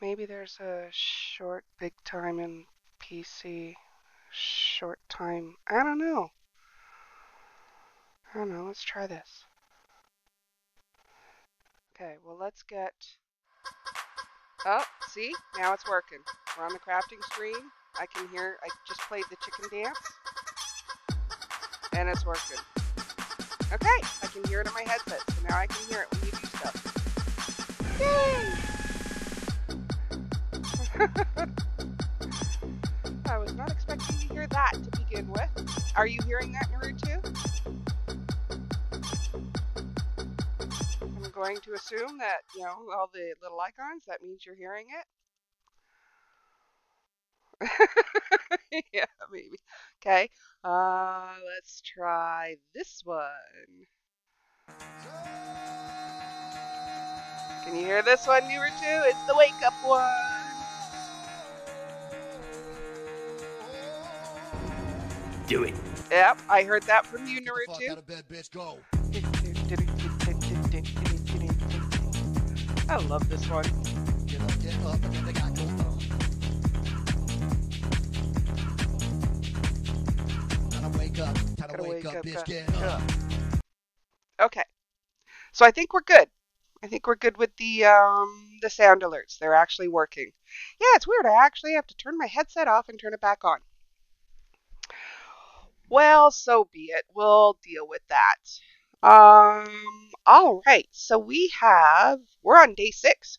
Maybe there's a short big time in PC. Short time. I don't know. Let's try this. Okay, well, let's get... Oh, see? Now it's working. We're on the crafting screen. I can hear... I just played the chicken dance. And it's working. Okay, I can hear it in my headset. So now I can hear it when you do stuff. Yay! I was not expecting to hear that to begin with. Are you hearing that, Naru, too? I'm going to assume that, all the little icons, that means you're hearing it. Yeah, maybe. Okay, let's try this one. Can you hear this one, Naru, too? It's the wake up one. Do it. Yep, I heard that from you, Naru, too. Get the fuck out of bed, bitch. Go. I love this one. Get up, and then they got go Gotta wake up. Gotta wake up, bitch. Get up. Okay, so I think we're good. I think we're good with the sound alerts. They're actually working. Yeah, it's weird. I actually have to turn my headset off and turn it back on. Well, so be it. We'll deal with that. All right. So we're on day 6.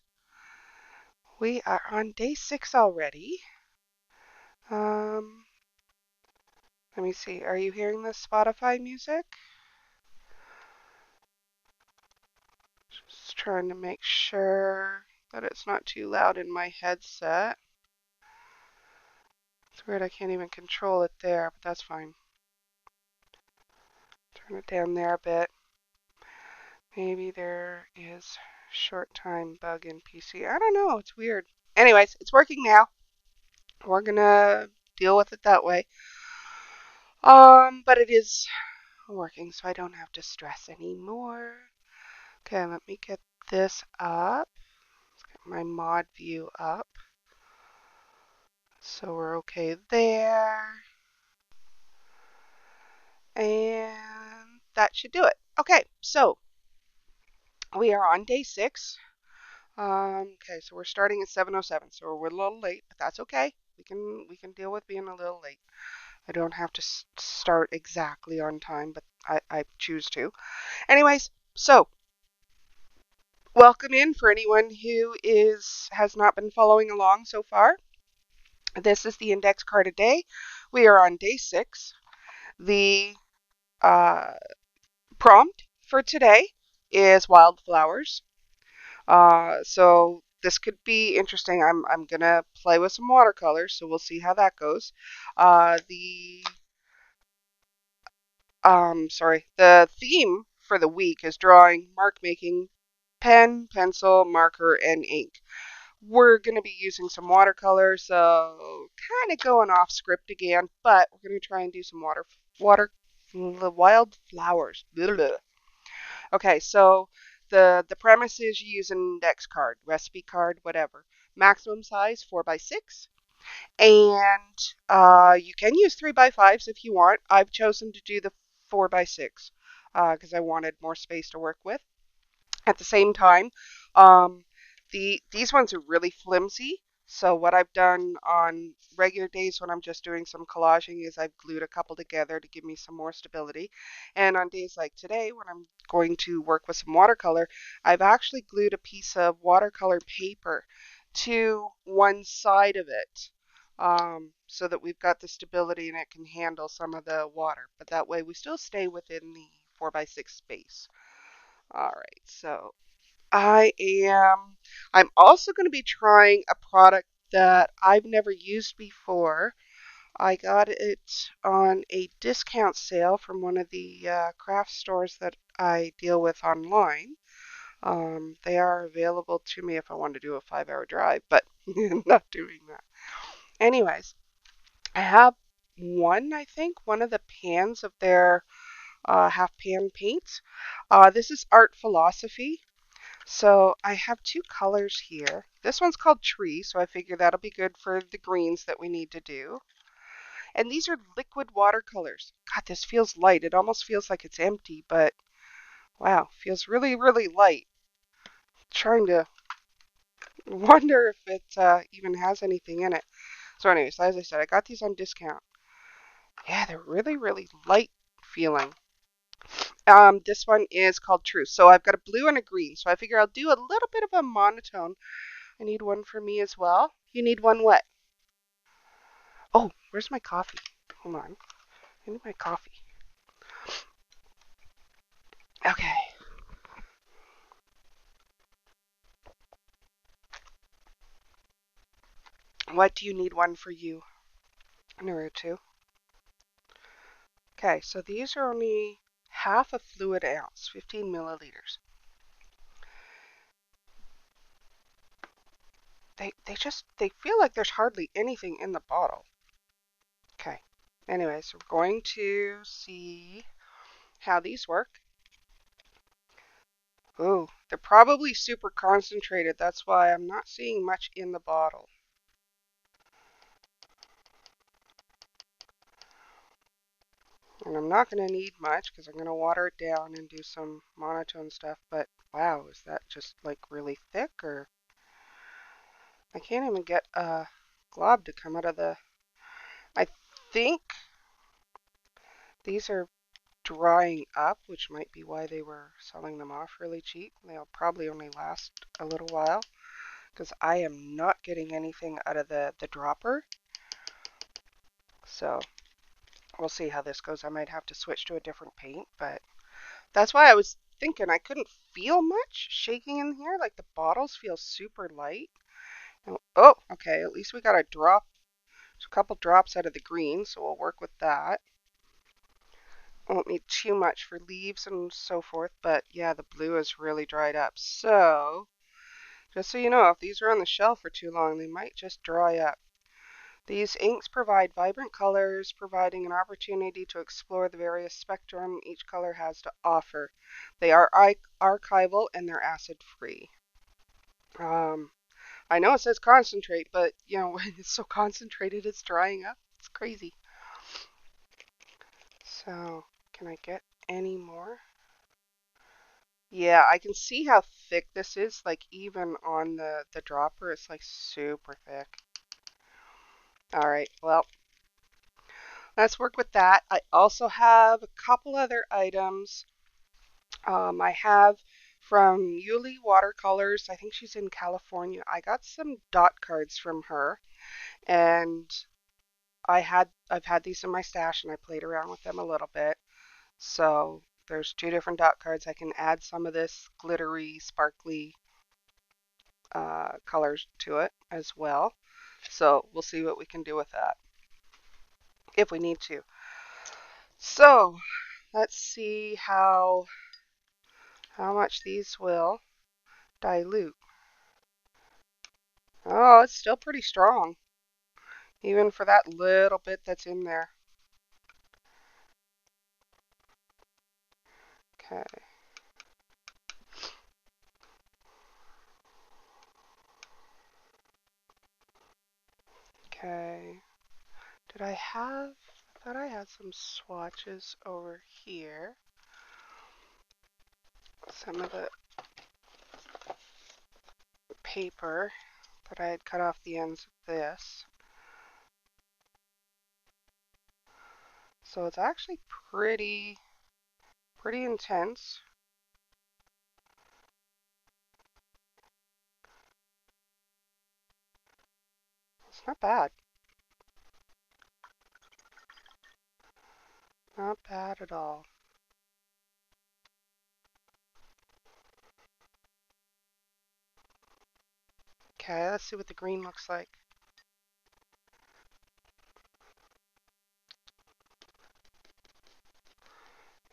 We are on day 6 already. Let me see. Are you hearing the Spotify music? Just trying to make sure that it's not too loud in my headset. It's weird. I can't even control it there, but that's fine. Turn it down there a bit. Maybe there is short time bug in PC. I don't know. It's weird. Anyways, it's working now. We're gonna deal with it that way. But it is working, so I don't have to stress anymore. Okay, let me get this up. Let's get my mod view up. So we're okay there. And that should do it. Okay, so we are on day 6. Okay, so we're starting at 7:07, so we're a little late, but that's okay. We can deal with being a little late. I don't have to start exactly on time, but I choose to. Anyways, so welcome in for anyone who has not been following along so far. This is the index card a day. We are on day 6. The prompt for today is wildflowers. So this could be interesting. I'm gonna play with some watercolors, so we'll see how that goes. The theme for the week is drawing, mark making, pen, pencil, marker, and ink. We're gonna be using some watercolors, so kind of going off script again, but we're gonna try and do some wildflowers. Okay, so the premise is you use an index card, recipe card, whatever. Maximum size 4x6, and you can use 3x5s if you want. I've chosen to do the 4x6 because I wanted more space to work with. At the same time, these ones are really flimsy. So what I've done on regular days when I'm just doing some collaging is I've glued a couple together to give me some more stability. And on days like today when I'm going to work with some watercolor, I've actually glued a piece of watercolor paper to one side of it so that we've got the stability and it can handle some of the water. But that way we still stay within the 4x6 space. All right, so I'm also going to be trying a product that I've never used before. I got it on a discount sale from one of the craft stores that I deal with online. They are available to me if I want to do a 5-hour drive, but I'm not doing that. Anyways, I have I think, one of the pans of their half pan paints. This is Art Philosophy. So I have two colors here. This one's called Tree, so I figure that'll be good for the greens that we need to do. And these are liquid watercolors. God, this feels light. It almost feels like it's empty, but wow, feels really, really light. Trying to wonder if it even has anything in it. So anyways, as I said, I got these on discount. Yeah, they're really, really light feeling. This one is called Truth. So I've got a blue and a green. So I figure I'll do a little bit of a monotone. I need one for me as well. You need one what? Oh, where's my coffee? Hold on. I need my coffee. Okay. What do you need one for you? Naruto. Okay, so these are only half a fluid ounce, 15 milliliters. They feel like there's hardly anything in the bottle. Okay. Anyways, we're going to see how these work. Ooh, they're probably super concentrated. That's why I'm not seeing much in the bottle. And I'm not going to need much because I'm going to water it down and do some monotone stuff. But wow, is that just like really thick? Or I can't even get a glob to come out of the... I think these are drying up, which might be why they were selling them off really cheap. They'll probably only last a little while because I am not getting anything out of the dropper. So we'll see how this goes. I might have to switch to a different paint, but that's why I was thinking I couldn't feel much shaking in here. Like the bottles feel super light. Oh, okay. At least we got a couple drops out of the green, so we'll work with that. Won't need too much for leaves and so forth, but yeah, the blue is really dried up. So, just so you know, if these are on the shelf for too long, they might just dry up. These inks provide vibrant colors, providing an opportunity to explore the various spectrum each color has to offer. They are archival and they're acid-free. I know it says concentrate, but you know, when it's so concentrated it's drying up. It's crazy. So, can I get any more? Yeah, I can see how thick this is, like even on the dropper, it's like super thick. All right, well, let's work with that. I also have a couple other items. I have from Yuli Watercolors, I think she's in California. I got some dot cards from her, and I've had these in my stash and I played around with them a little bit. So there's two different dot cards. I can add some of this glittery, sparkly colors to it as well. So we'll see what we can do with that if we need to. So let's see how much these will dilute. Oh, it's still pretty strong, even for that little bit that's in there. Okay. Okay. Did I have... I thought I had some swatches over here. Some of the paper that I had cut off the ends of this. So it's actually pretty intense. It's not bad. Not bad at all. Okay, let's see what the green looks like.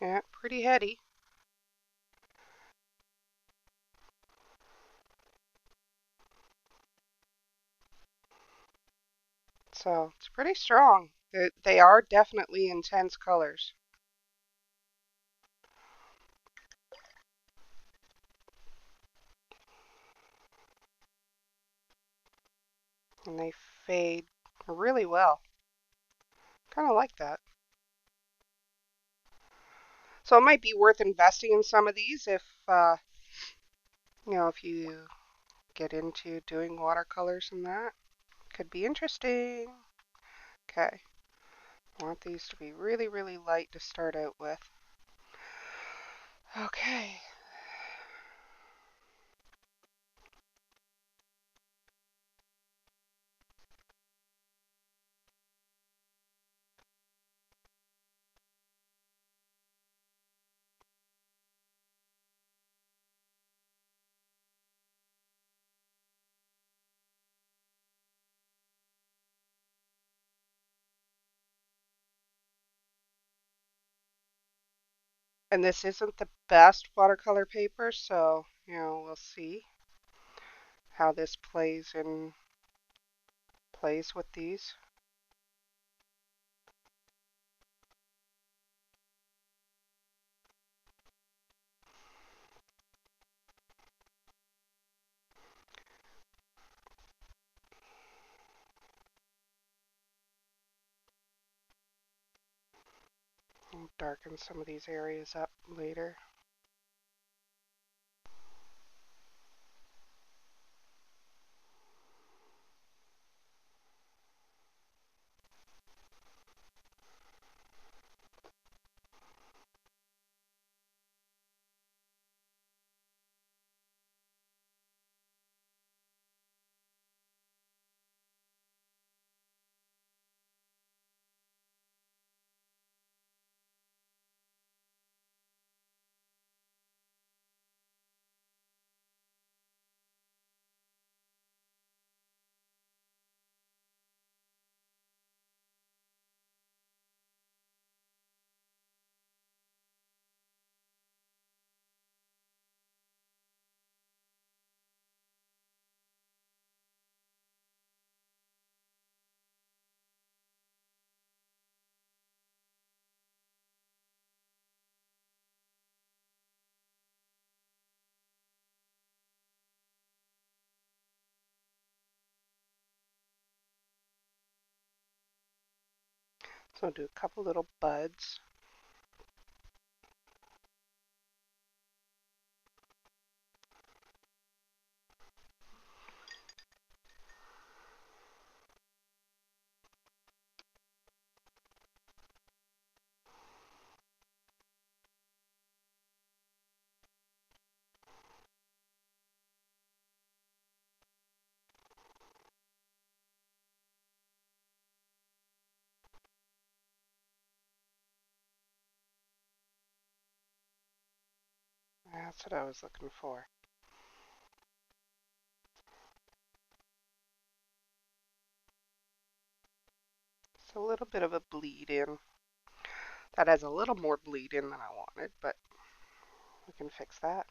Yeah, pretty heady. So it's pretty strong. They are definitely intense colors. and they fade really well. Kind of like that. So it might be worth investing in some of these if, if you get into doing watercolors and that. Could be interesting. Okay. I want these to be really, really light to start out with. Okay. And this isn't the best watercolor paper, so, we'll see how this plays with these. I'll darken some of these areas up later. So I'll do a couple little buds. That's what I was looking for. It's a little bit of a bleed in. That has a little more bleed in than I wanted, but we can fix that.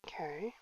Okay.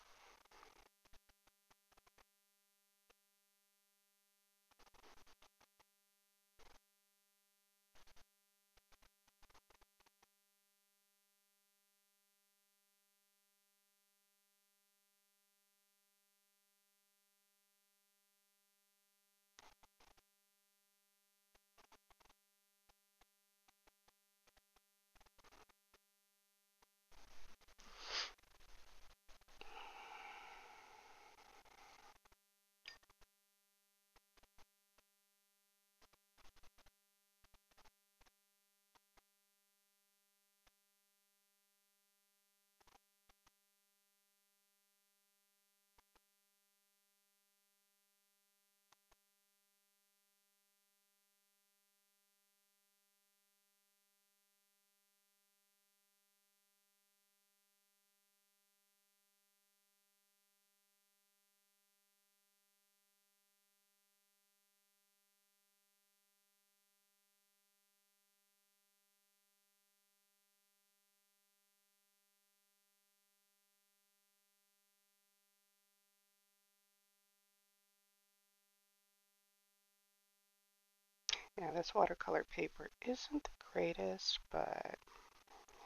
Yeah, this watercolor paper isn't the greatest, but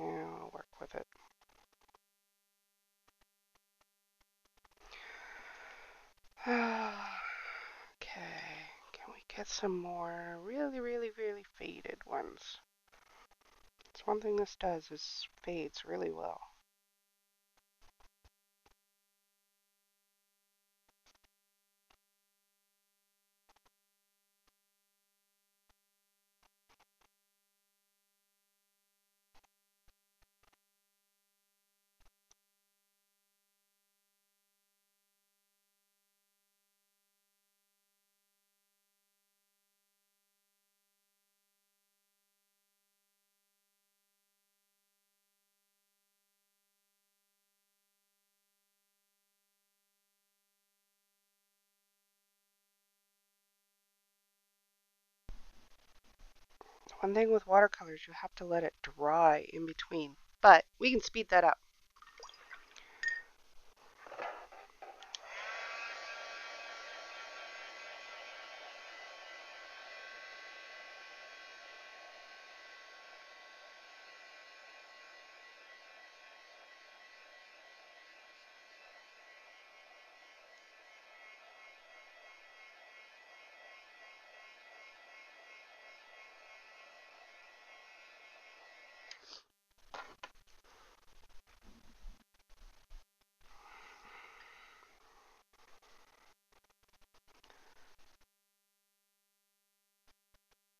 yeah, I'll work with it. Okay, can we get some more really faded ones? It's one thing this does is fades really well. One thing with watercolors, you have to let it dry in between, but we can speed that up.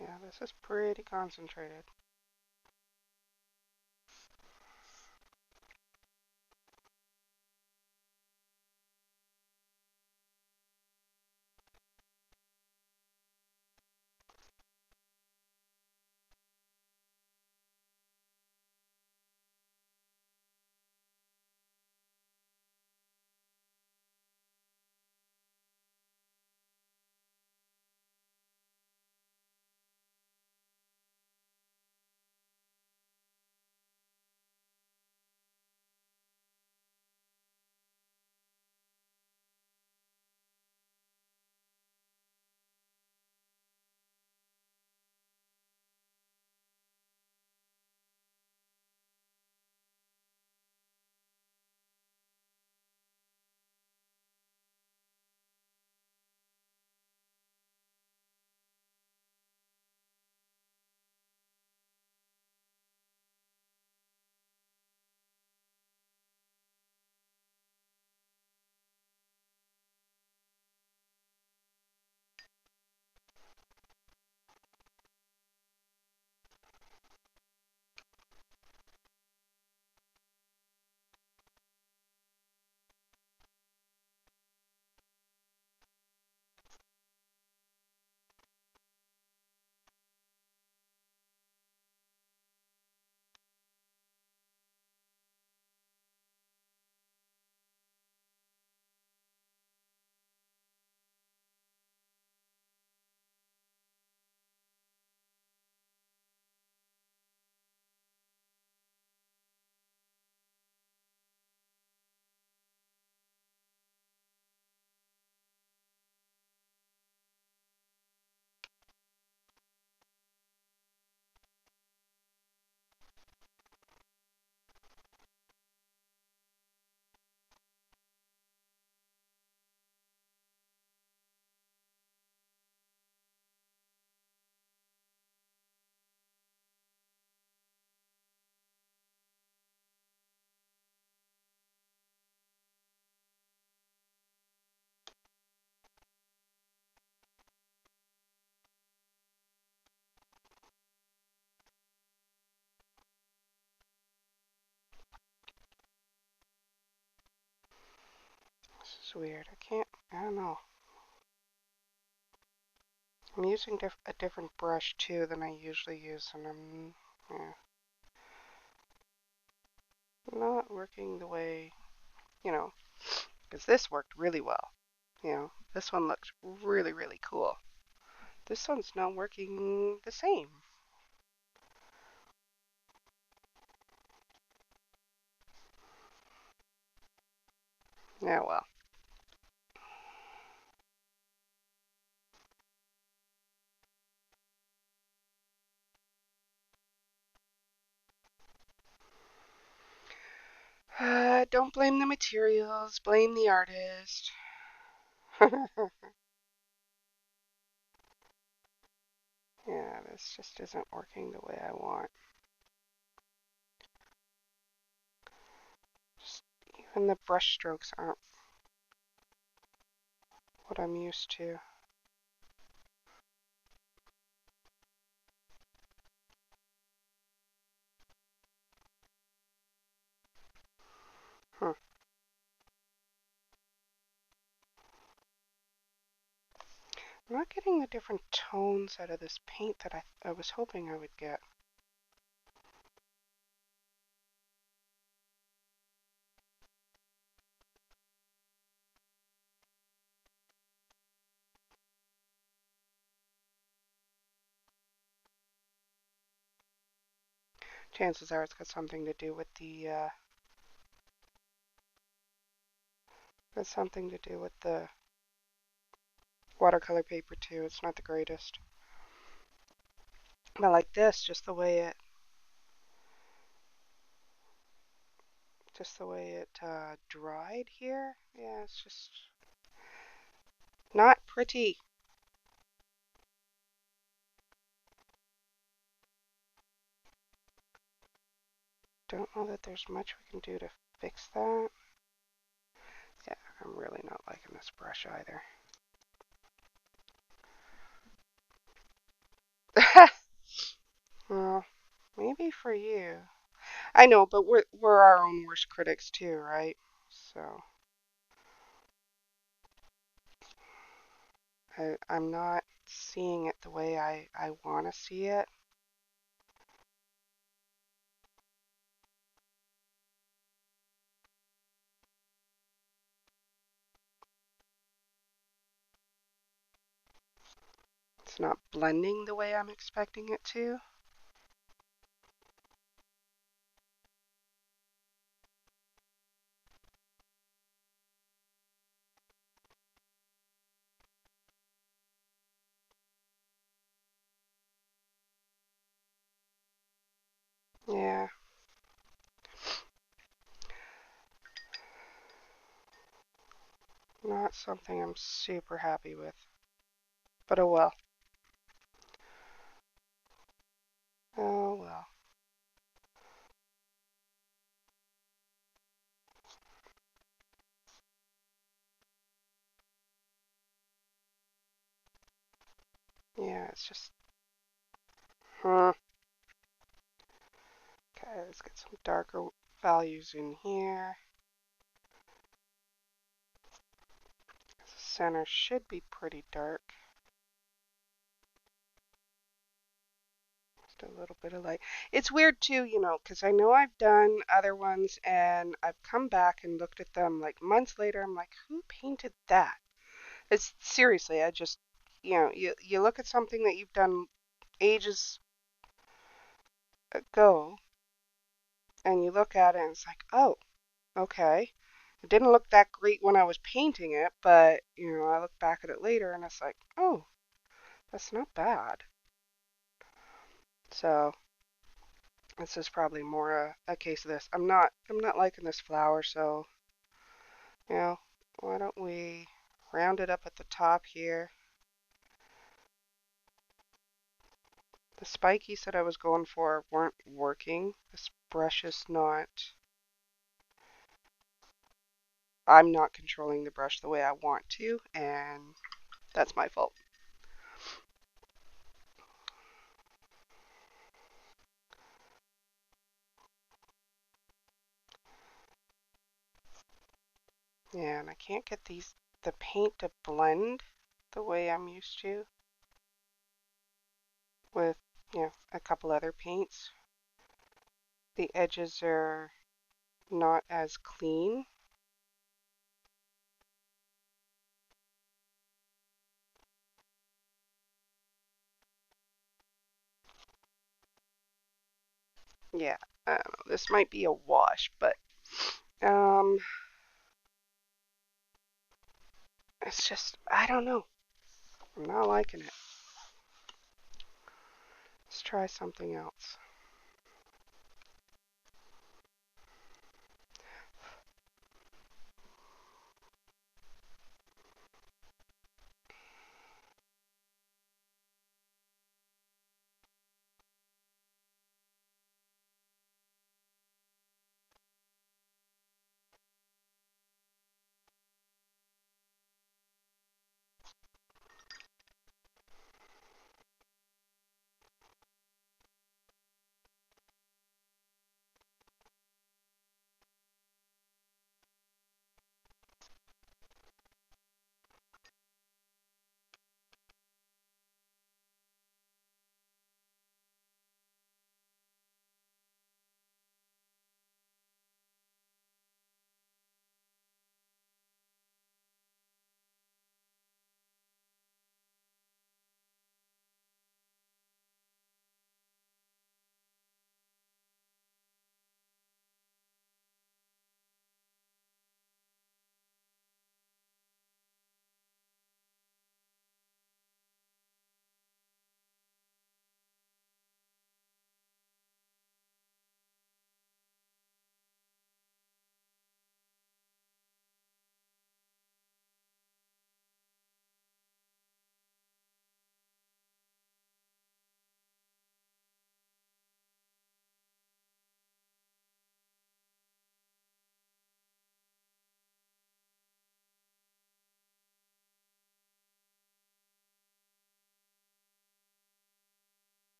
Yeah, this is pretty concentrated. This is weird. I don't know. I'm using a different brush too than I usually use, and yeah, not working the way, you know, because this worked really well. This one looks really cool. This one's not working the same. Yeah, well. Don't blame the materials, blame the artist. Yeah, this just isn't working the way I want. Just, even the brush strokes aren't what I'm used to. Hmm. I'm not getting the different tones out of this paint that I was hoping I would get. Chances are it's got something to do with the watercolor paper too. It's not the greatest. But like this, just the way it dried here. Yeah, it's just not pretty. Don't know that there's much we can do to fix that. Yeah, I'm really not liking this brush either. Well, maybe for you. I know, but we're our own worst critics too, right? So I'm not seeing it the way I want to see it. It's not blending the way I'm expecting it to. Yeah, not something I'm super happy with. But oh well. Oh well. Yeah, it's just. Okay, let's get some darker values in here. The center should be pretty dark. Just a little bit of light. It's weird too, because I know I've done other ones and I've come back and looked at them like months later. I'm like, who painted that? It's seriously, I just, you look at something that you've done ages ago and you look at it and it's like, oh, okay. It didn't look that great when I was painting it, but, I look back at it later and it's like, oh, that's not bad. So, this is probably more a case of this. I'm not liking this flower, so, why don't we round it up at the top here. The spikies that I was going for weren't working. This brush is not, I'm not controlling the brush the way I want to, and that's my fault. Yeah, and I can't get the paint to blend the way I'm used to with, a couple other paints. The edges are not as clean. Yeah, I don't know. This might be a wash, but um, it's just, I don't know. I'm not liking it. Let's try something else.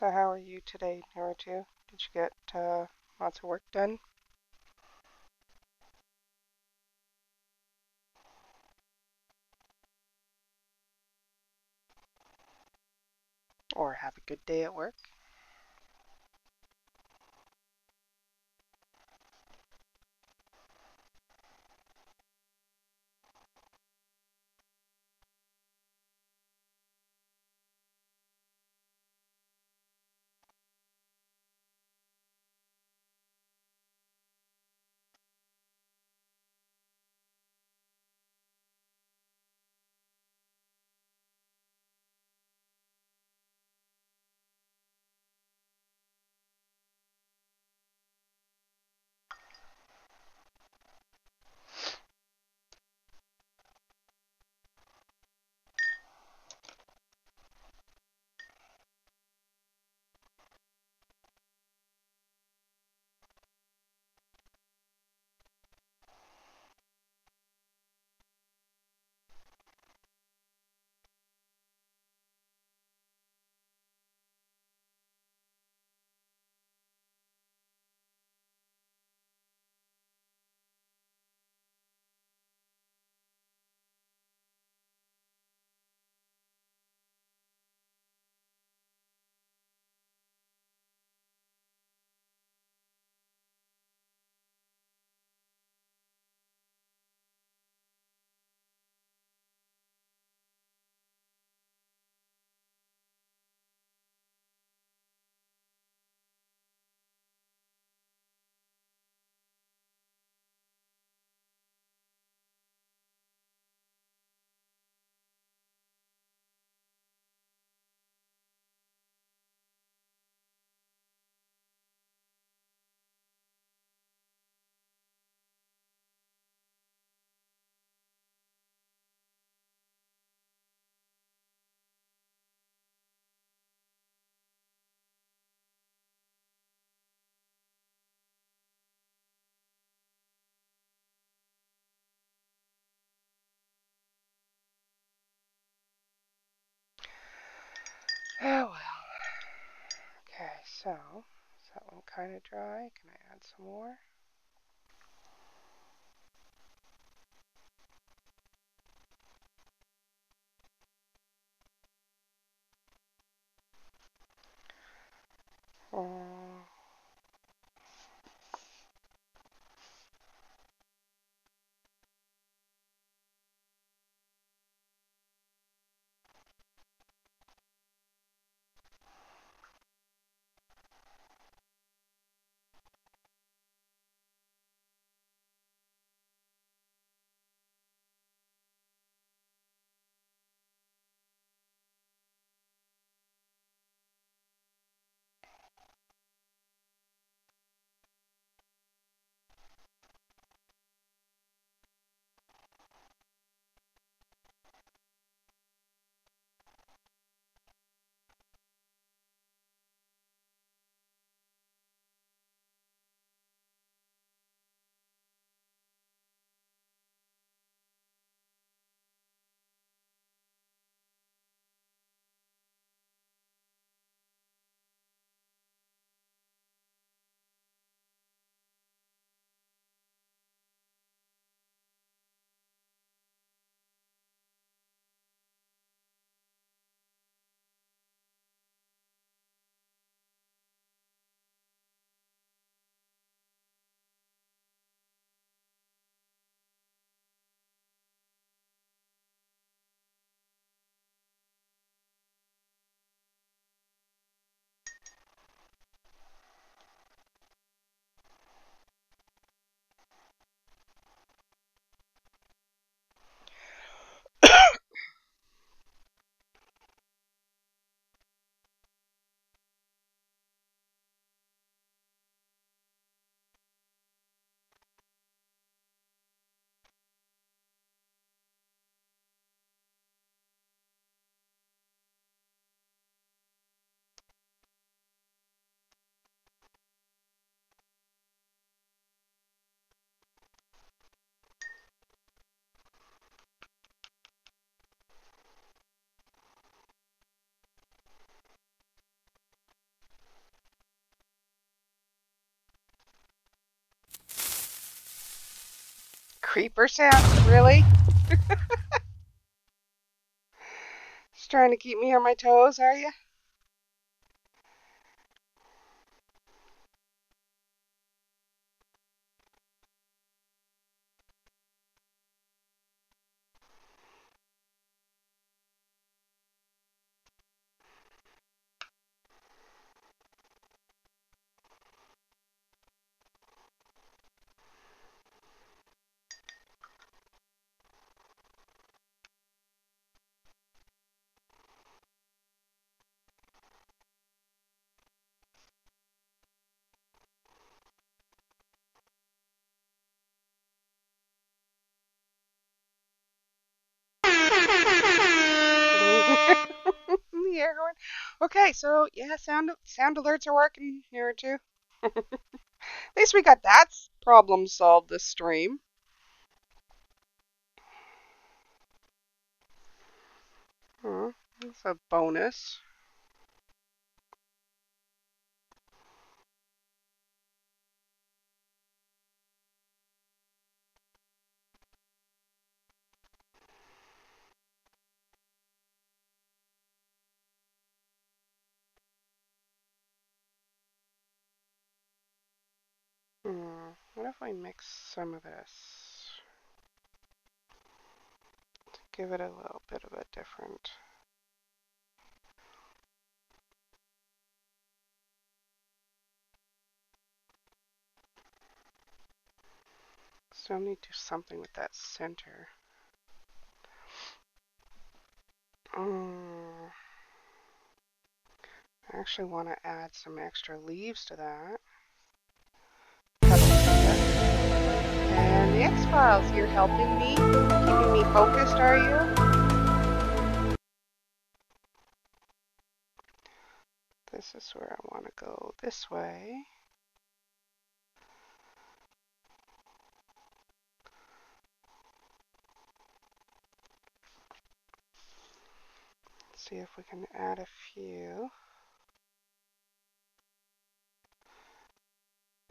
So how are you today, Naruto? Did you get lots of work done? Or have a good day at work? Oh well. Okay, so is that one kind of dry? Can I add some more? Mm, Creeper sounds? Really? Just trying to keep me on my toes, are you? The air going. Okay, so yeah, sound alerts are working here too. At least we got that problem solved this stream. Oh, that's a bonus. What if we mix some of this? To give it a little bit of a different. Still need to do something with that center. I actually want to add some extra leaves to that. And the X-Files, you're helping me? Keeping me focused, are you? This is where I want to go this way. Let's see if we can add a few.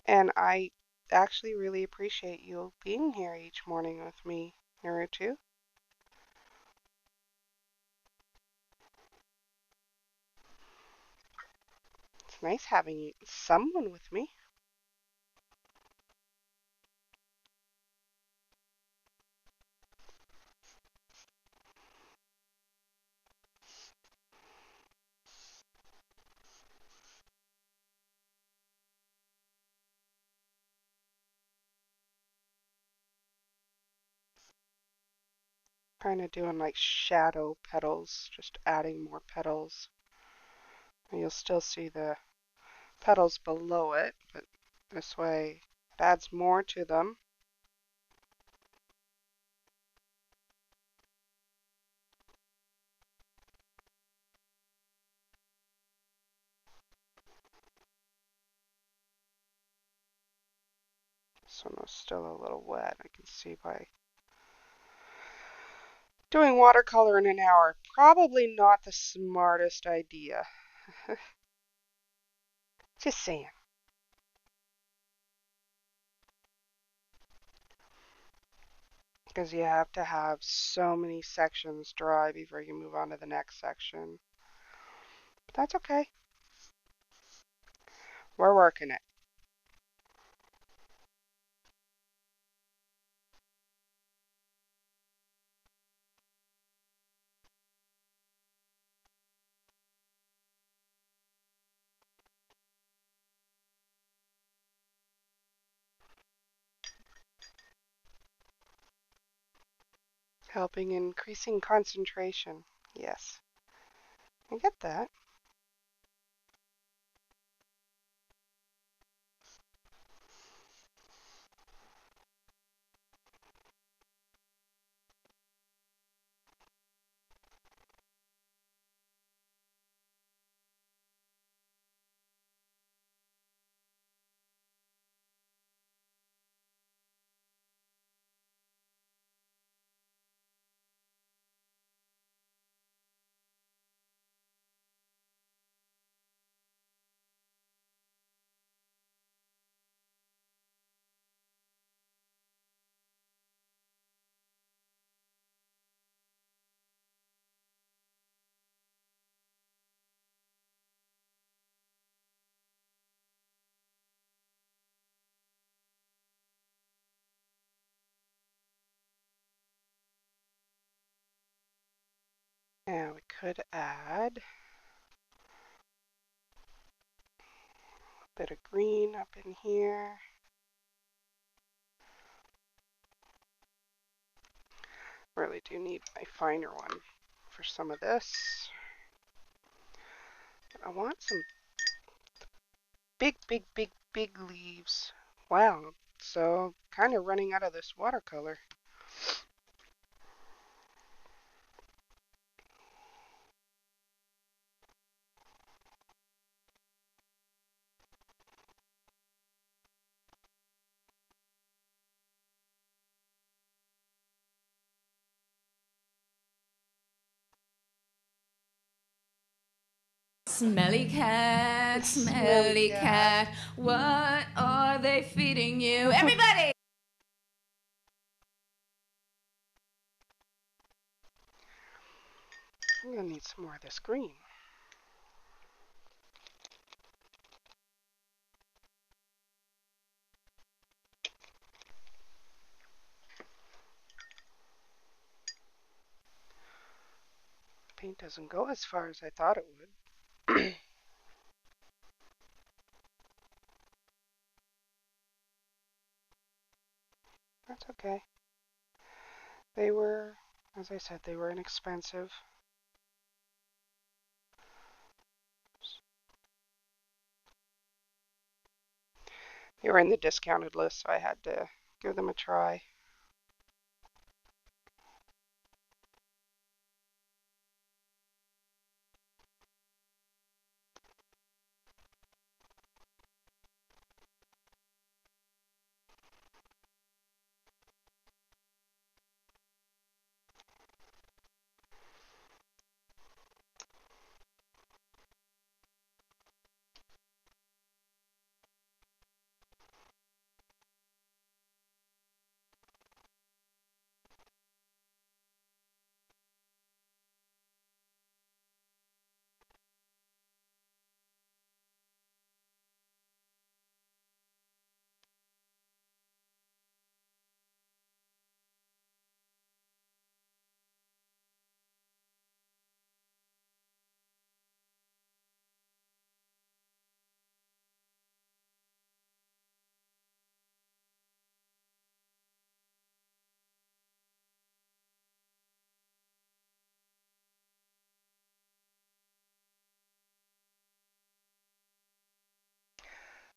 And I actually really appreciate you being here each morning with me, Naruto. It's nice having someone with me. Kind of doing like shadow petals, just adding more petals. And you'll still see the petals below it, but this way it adds more to them. This one was still a little wet, I can see by doing watercolor in an hour. Probably not the smartest idea. Just saying. Because you have to have so many sections dry before you move on to the next section. But that's okay. We're working it. Helping increasing concentration. Yes, I get that. Now we could add a bit of green up in here. Really do need my finer one for some of this. I want some big, big, big, big leaves. Wow, so kind of running out of this watercolor. Smelly cat, Smelly smelly cat, what are they feeding you? Everybody! I'm gonna need some more of this green. Paint doesn't go as far as I thought it would. That's okay. They were, as I said, they were inexpensive. They were in the discounted list, so I had to give them a try.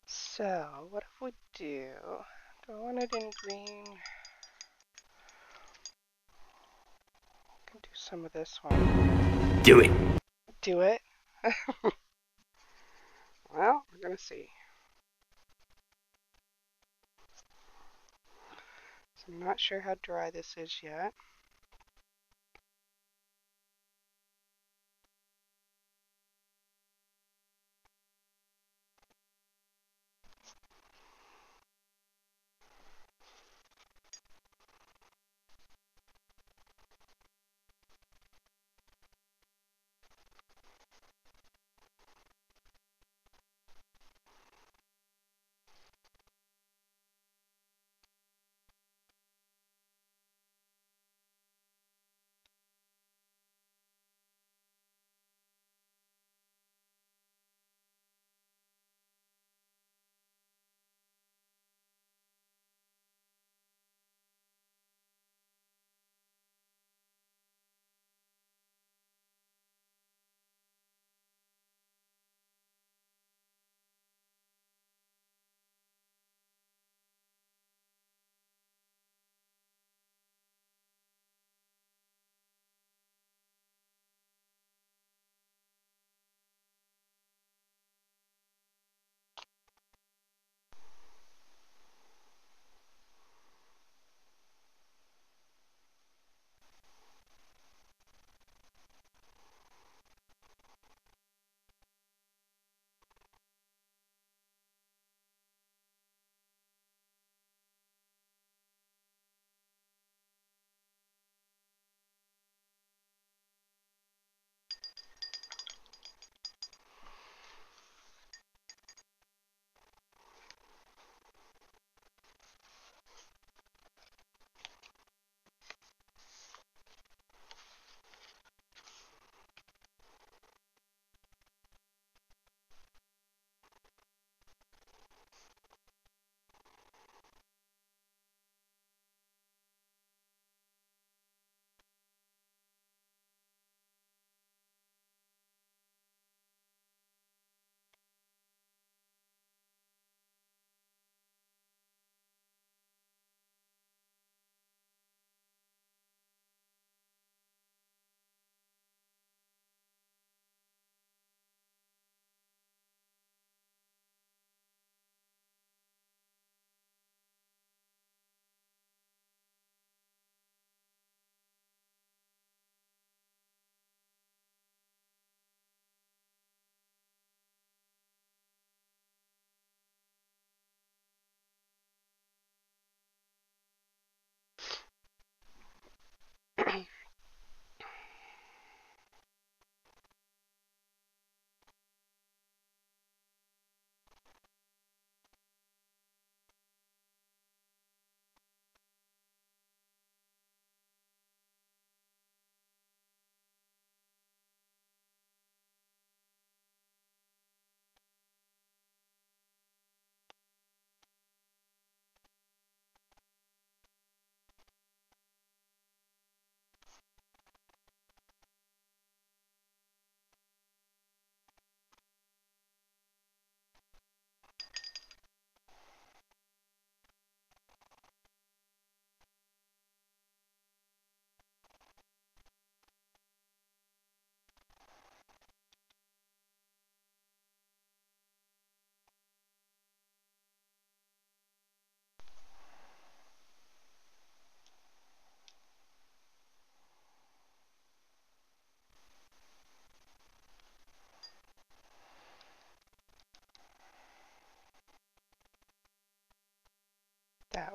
So, what if we do? Do I want it in green? I can do some of this one. Do it. Do it? Well, we're gonna see. So I'm not sure how dry this is yet.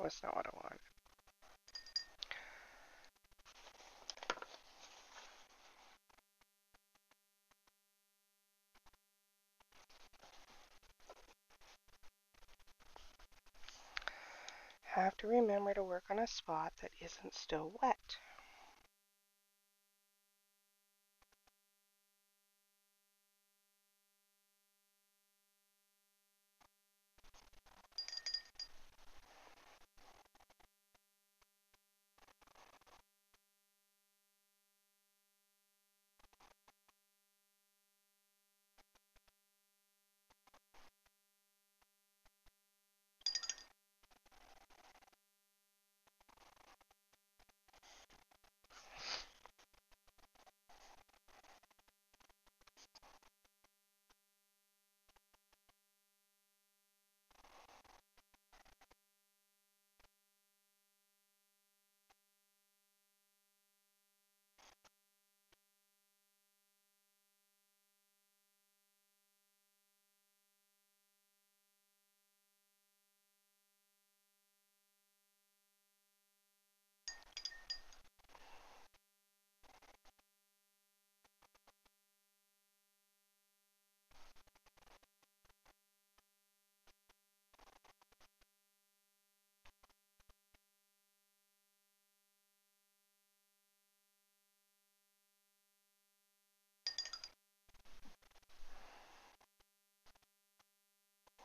That's not what I want. Have to remember to work on a spot that isn't still wet.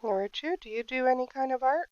Richard, do you do any kind of art?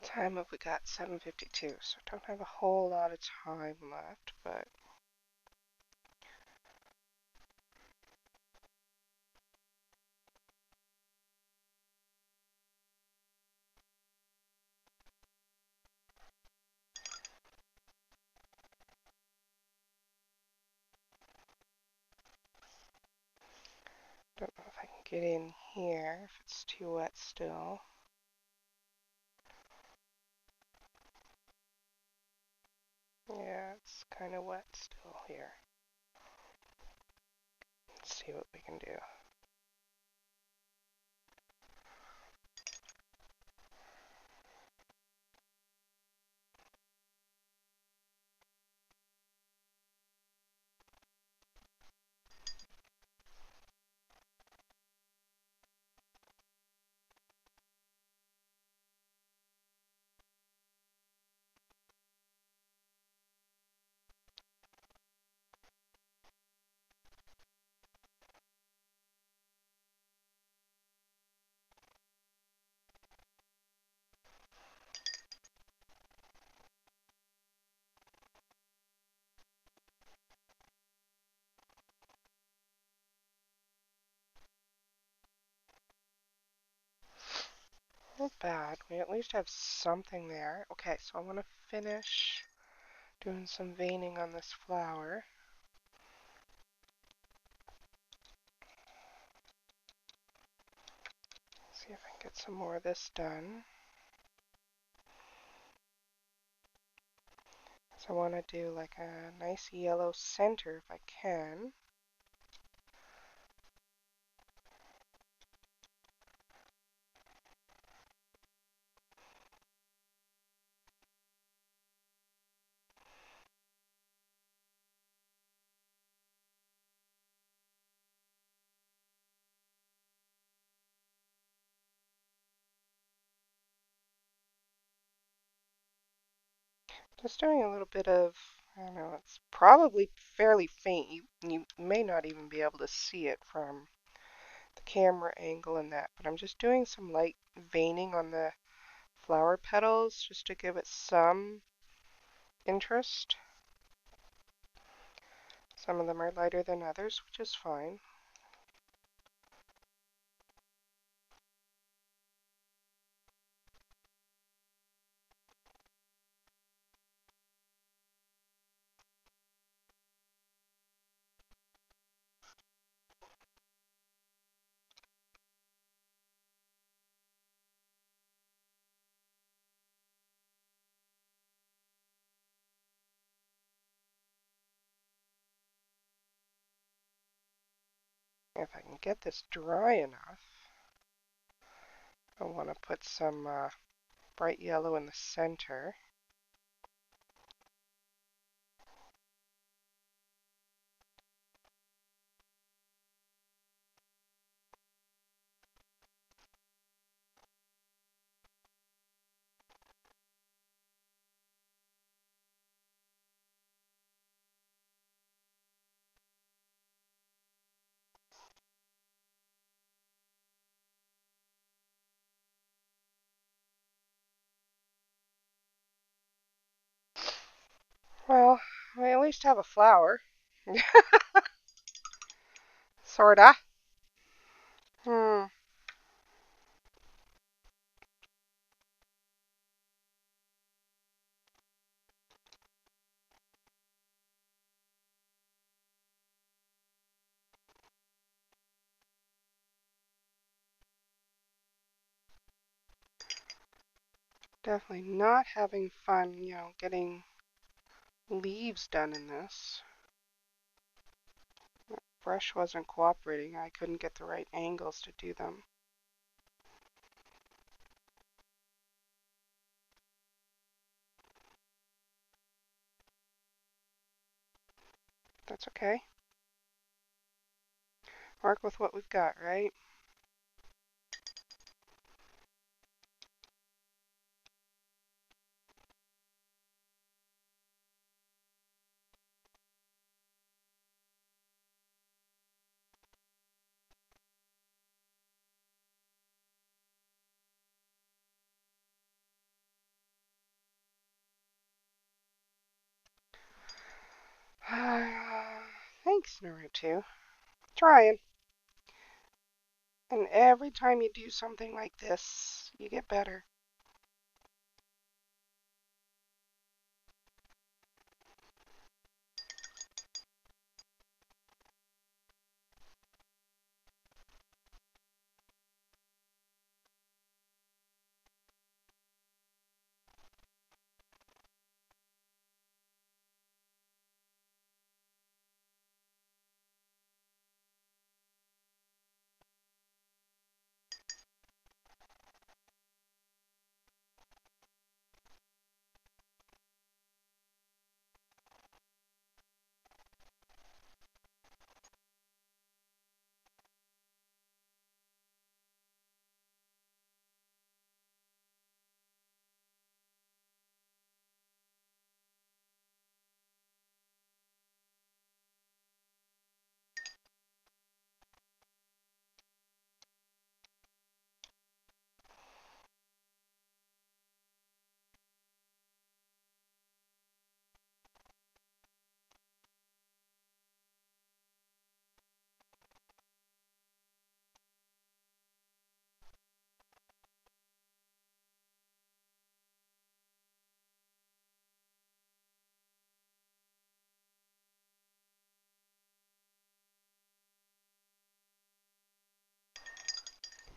Time up, we got 7:52, so I don't have a whole lot of time left, but don't know if I can get in here if it's too wet still. Yeah, it's kind of wet still here. Let's see what we can do. Not bad. We at least have something there. Okay, so I want to finish doing some veining on this flower. See if I can get some more of this done. So I want to do like a nice yellow center if I can. Just doing a little bit of, I don't know, it's probably fairly faint. You may not even be able to see it from the camera angle and that, but I'm just doing some light veining on the flower petals just to give it some interest. Some of them are lighter than others, which is fine. If I can get this dry enough, I want to put some bright yellow in the center. Well, I at least have a flower. Sorta. Hmm. Definitely not having fun, getting leaves done in this. The brush wasn't cooperating. I couldn't get the right angles to do them. That's okay. Work with what we've got, right? Thanks, Naruto. Trying. And every time you do something like this, you get better.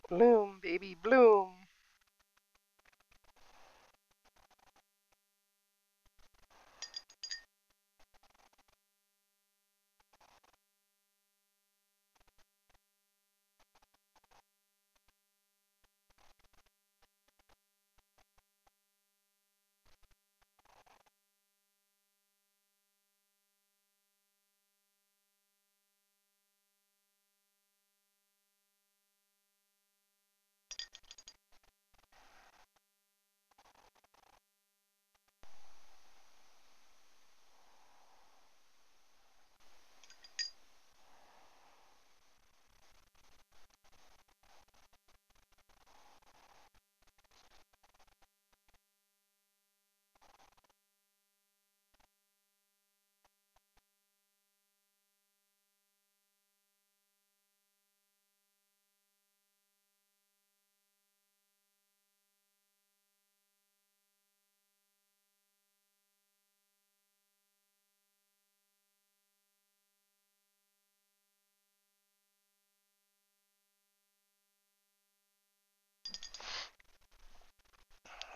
Bloom, baby, bloom.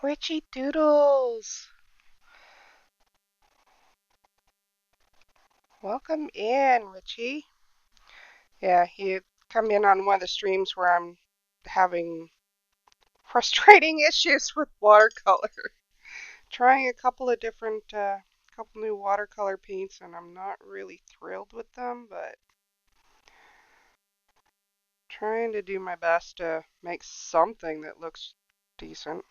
Richie Doodles. Welcome in, Richie. Yeah, you come in on one of the streams where I'm having frustrating issues with watercolor. Trying a couple of different, couple new watercolor paints, and I'm not really thrilled with them, but trying to do my best to make something that looks decent.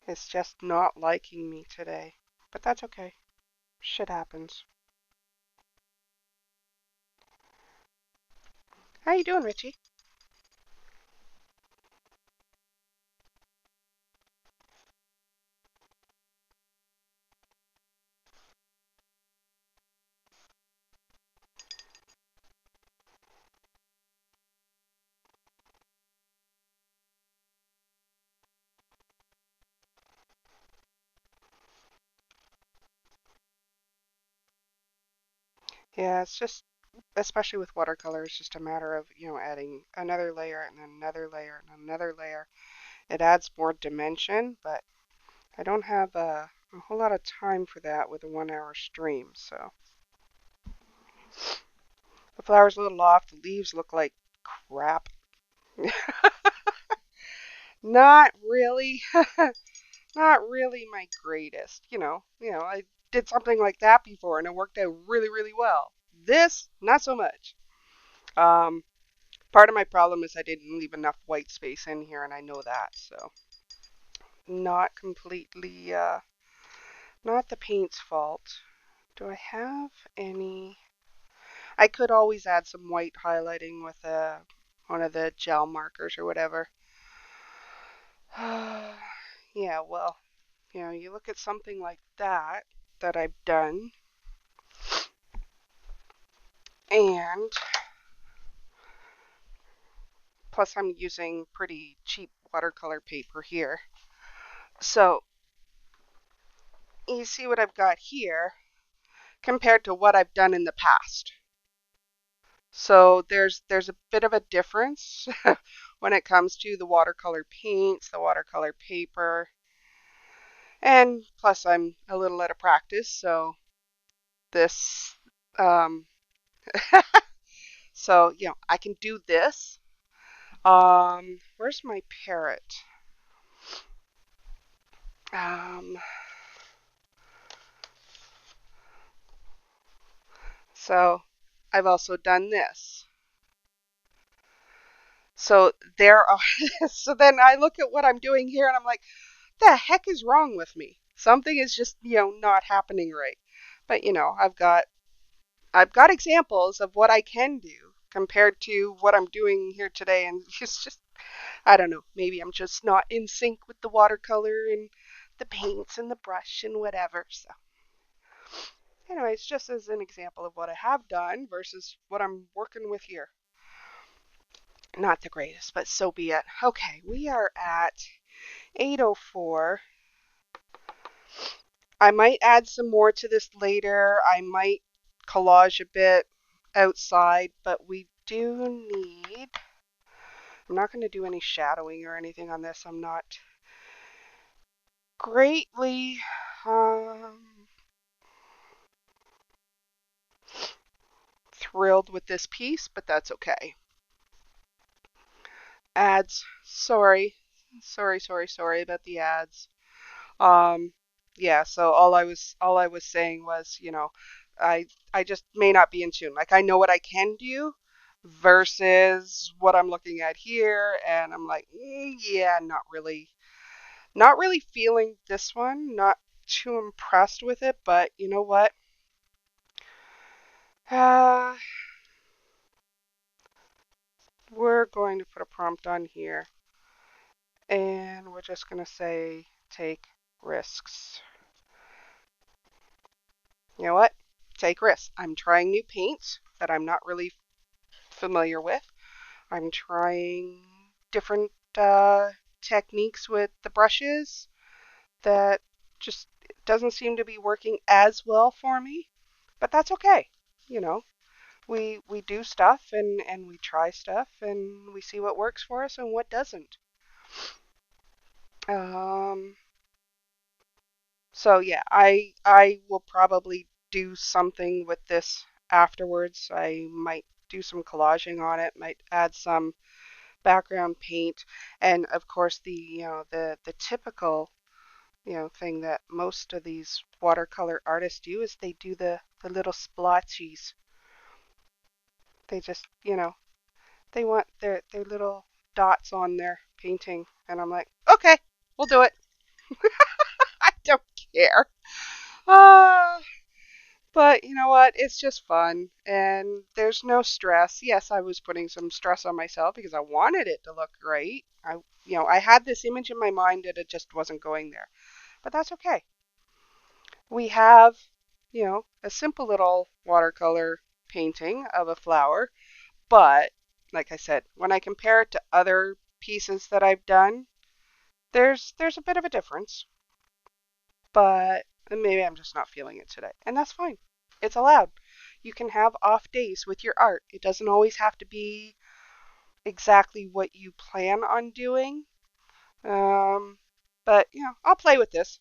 It's just not liking me today, but that's okay. Shit happens. How you doing, Richie? Yeah, it's just, especially with watercolor, it's just a matter of, adding another layer and then another layer and another layer. It adds more dimension, but I don't have a whole lot of time for that with a 1 hour stream, so. The flower's a little off, the leaves look like crap. Not really, not really my greatest, I did something like that before and it worked out really, really well. This, not so much. Um, Part of my problem is I didn't leave enough white space in here, and I know that, so not completely, not the paint's fault. Do I have any? I could always add some white highlighting with one of the gel markers or whatever. Yeah, well, you look at something like that I've done, and plus I'm using pretty cheap watercolor paper here. So you see what I've got here compared to what I've done in the past. So there's a bit of a difference when it comes to the watercolor paints, the watercolor paper, and plus I'm a little out of practice, so this um so I can do this. Where's my parrot? Um so I've also done this. So there are so then I look at what I'm doing here and I'm like, the heck is wrong with me? Something is just, not happening right. But I've got examples of what I can do compared to what I'm doing here today, and it's just, I don't know, maybe I'm just not in sync with the watercolor and the paints and the brush and whatever. So anyways, just as an example of what I have done versus what I'm working with here. Not the greatest, but so be it. Okay, we are at 8:04. I might add some more to this later. I might collage a bit outside, but we do need, I'm not going to do any shadowing or anything on this. I'm not greatly thrilled with this piece, but that's okay. Ads, sorry about the ads. Um, yeah, so all I was saying was, I just may not be in tune. Like I know what I can do versus what I'm looking at here, and I'm like, yeah, not really feeling this one. Not too impressed with it, but you know what? Uh, we're going to put a prompt on here, and we're just gonna say take risks. You know what? Take risks. I'm trying new paints that I'm not really familiar with. I'm trying different techniques with the brushes that just doesn't seem to be working as well for me, but that's okay, you know. we do stuff and we try stuff and we see what works for us and what doesn't. Um, so yeah, I will probably do something with this afterwards. I might do some collaging on it, might add some background paint, and of course the typical thing that most of these watercolor artists do is they do the little splotches. They just they want their little dots on their painting, and I'm like, okay, we'll do it. I don't care. Uh, but you know what? It's just fun, and there's no stress. Yes, I was putting some stress on myself because I wanted it to look great. I had this image in my mind that it just wasn't going there, but that's okay. We have, a simple little watercolor painting of a flower, but like I said, when I compare it to other pieces that I've done, there's a bit of a difference, but maybe I'm just not feeling it today, and that's fine. It's allowed. You can have off days with your art. It doesn't always have to be exactly what you plan on doing. Um, but I'll play with this.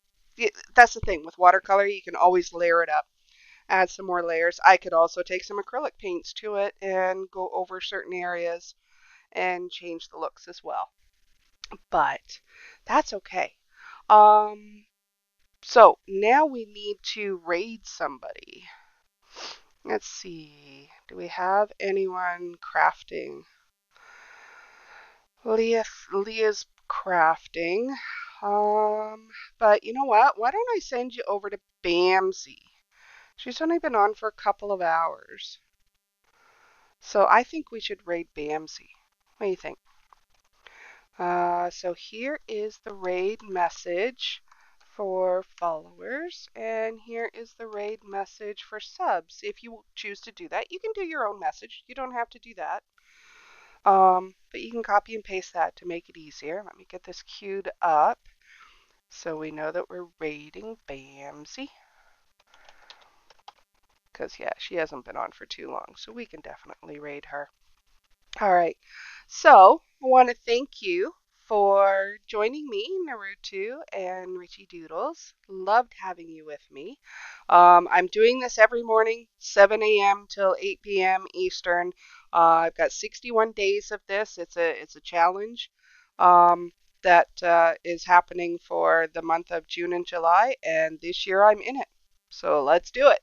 That's the thing with watercolor, you can always layer it up, add some more layers. I could also take some acrylic paints to it and go over certain areas and change the looks as well. But that's okay. Um, so now we need to raid somebody. Let's see. Do we have anyone crafting? Leah's crafting. But you know what? Why don't I send you over to Bamsey? She's only been on for a couple of hours. So I think we should raid Bamsey. What do you think? So here is the raid message for followers, and here is the raid message for subs. If you choose to do that, you can do your own message. You don't have to do that. But you can copy and paste that to make it easier. Let me get this queued up so we know that we're raiding Bamsey. Because, yeah, she hasn't been on for too long, so we can definitely raid her. All right, so I want to thank you for joining me, Naruto and Richie Doodles. Loved having you with me. I'm doing this every morning, 7 a.m. till 8 p.m. Eastern. I've got 61 days of this. It's a challenge that is happening for the month of June and July, and this year I'm in it. So let's do it.